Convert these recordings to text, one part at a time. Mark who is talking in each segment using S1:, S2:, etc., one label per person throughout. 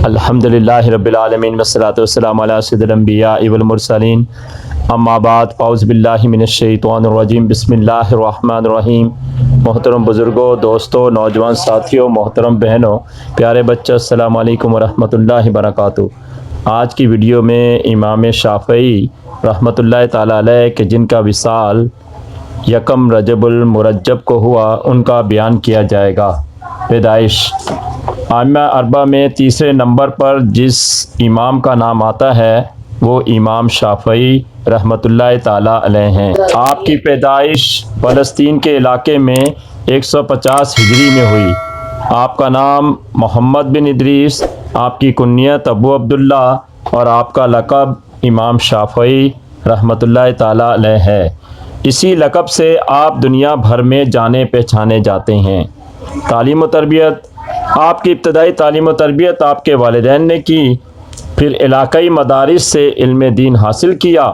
S1: الحمدللہ رب العالمین والصلاۃ والسلام علی سید الانبیاء والمرسلین اما بعد فاعوذ باللہ من الشیطان الرجیم بسم اللہ الرحمن الرحیم۔ محترم بزرگوں، دوستوں، نوجوان ساتھیوں، محترم بہنوں، پیارے بچوں، السلام علیکم ورحمۃ اللہ وبرکاتہ۔ آج کی ویڈیو میں امام شافعی رحمۃ اللہ تعالیٰ علیہ کہ جن کا وصال یکم رجب المرجب کو ہوا ان کا بیان کیا جائے گا۔ پیدائش ائمہ اربعہ میں تیسرے نمبر پر جس امام کا نام آتا ہے وہ امام شافعی رحمۃ اللہ تعالیٰ علیہ ہیں۔ آپ کی پیدائش فلسطین کے علاقے میں 150 ہجری میں ہوئی۔ آپ کا نام محمد بن ادریس، آپ کی کنیت ابو عبداللہ اور آپ کا لقب امام شافعی رحمۃ اللہ تعالیٰ علیہ ہے۔ اسی لقب سے آپ دنیا بھر میں جانے پہچانے جاتے ہیں۔ تعلیم و تربیت آپ کی ابتدائی تعلیم و تربیت آپ کے والدین نے کی، پھر علاقائی مدارس سے علم دین حاصل کیا،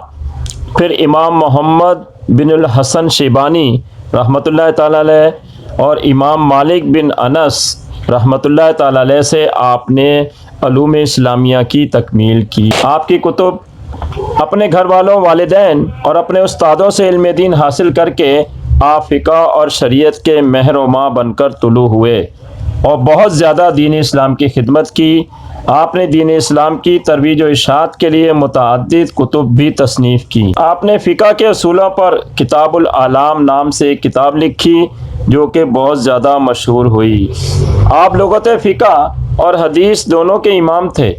S1: پھر امام محمد بن الحسن شیبانی رحمۃ اللہ تعالیٰ علیہ اور امام مالک بن انس رحمۃ اللہ تعالیٰ علیہ سے آپ نے علوم اسلامیہ کی تکمیل کی۔ آپ کی کتب اپنے گھر والوں، والدین اور اپنے استادوں سے علم دین حاصل کر کے آپ فقہ اور شریعت کے مہرنما بن کر طلوع ہوئے اور بہت زیادہ دین اسلام کی خدمت کی۔ آپ نے دین اسلام کی ترویج و اشاعت کے لیے متعدد کتب بھی تصنیف کی۔ آپ نے فقہ کے اصولوں پر کتاب الاعلام نام سے ایک کتاب لکھی جو کہ بہت زیادہ مشہور ہوئی۔ آپ لغت فقہ اور حدیث دونوں کے امام تھے۔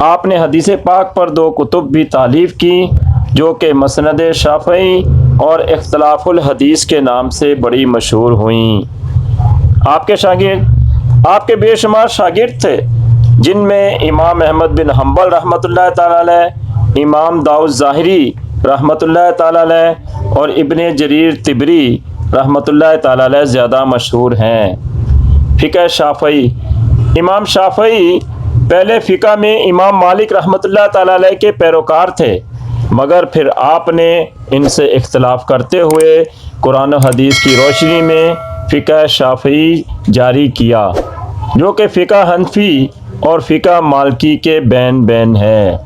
S1: آپ نے حدیث پاک پر 2 کتب بھی تالیف کی جو کہ مسند شافعی اور اختلاف الحدیث کے نام سے بڑی مشہور ہوئیں۔ آپ کے شاگرد آپ کے بے شمار شاگرد تھے جن میں امام احمد بن حنبل رحمۃ اللہ تعالیٰ علیہ، امام داؤد ظاہری رحمۃ اللہ تعالیٰ علیہ اور ابن جریر طبری رحمۃ اللہ تعالیٰ علیہ زیادہ مشہور ہیں۔ فقہ شافعی امام شافعی پہلے فقہ میں امام مالک رحمۃ اللہ تعالیٰ علیہ کے پیروکار تھے، مگر پھر آپ نے ان سے اختلاف کرتے ہوئے قرآن و حدیث کی روشنی میں فقہ شافعی جاری کیا جو کہ فقہ حنفی اور فقہ مالکی کے بین ہے۔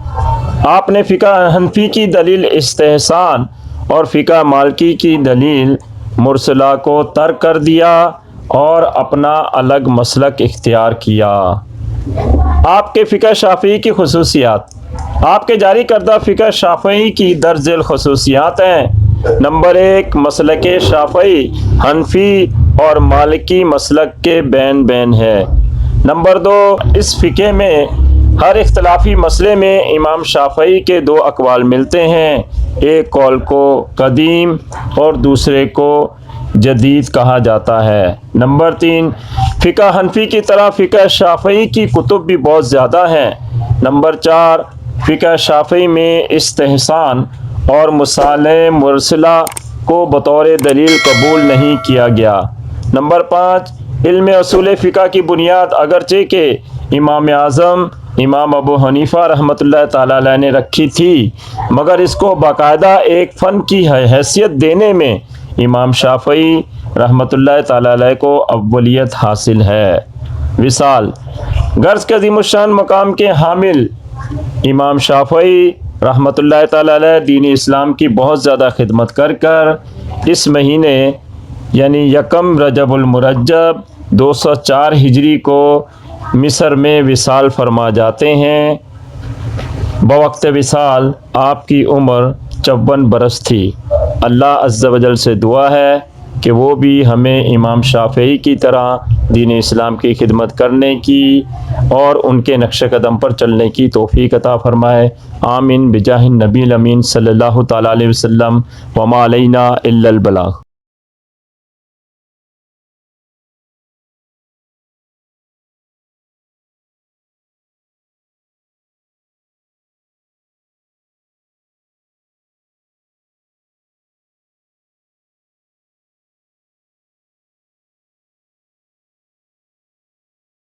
S1: آپ نے فقہ حنفی کی دلیل استحسان اور فقہ مالکی کی دلیل مرسلہ کو ترک کر دیا اور اپنا الگ مسلک اختیار کیا۔ آپ کے فقہ شافعی کی خصوصیات آپ کے جاری کردہ فقہ شافعی کی درج ذیل خصوصیات ہیں۔ نمبر 1، مسلک شافعی حنفی اور مالکی مسلک کے بین ہے۔ نمبر 2، اس فقہ میں ہر اختلافی مسئلے میں امام شافعی کے 2 اقوال ملتے ہیں، ایک قول کو قدیم اور دوسرے کو جدید کہا جاتا ہے۔ نمبر 3، فقہ حنفی کی طرح فقہ شافعی کی کتب بھی بہت زیادہ ہیں۔ نمبر 4، فقہ شافعی میں استحسان اور مصالح مرسلہ کو بطور دلیل قبول نہیں کیا گیا۔ نمبر 5، علم اصول فقہ کی بنیاد اگرچہ کہ امام اعظم امام ابو حنیفہ رحمۃ اللہ تعالیٰ علیہ نے رکھی تھی، مگر اس کو باقاعدہ ایک فن کی حیثیت دینے میں امام شافعی رحمۃ اللہ تعالیٰ علیہ کو اولیت حاصل ہے۔ وصال غرض کے عظیم الشان مقام کے حامل امام شافعی رحمۃ اللہ تعالیٰ علیہ دین اسلام کی بہت زیادہ خدمت کر اس مہینے یعنی یکم رجب المرجب 204 ہجری کو مصر میں وصال فرما جاتے ہیں۔ بوقت وصال آپ کی عمر 54 برس تھی۔ اللہ عز و جل سے دعا ہے کہ وہ بھی ہمیں امام شافعی کی طرح دین اسلام کی خدمت کرنے کی اور ان کے نقش قدم پر چلنے کی توفیق عطا فرمائے۔ آمین بجاہ النبی الامین صلی اللہ تعالیٰ علیہ وسلم۔ وما علینا الا البلاغ۔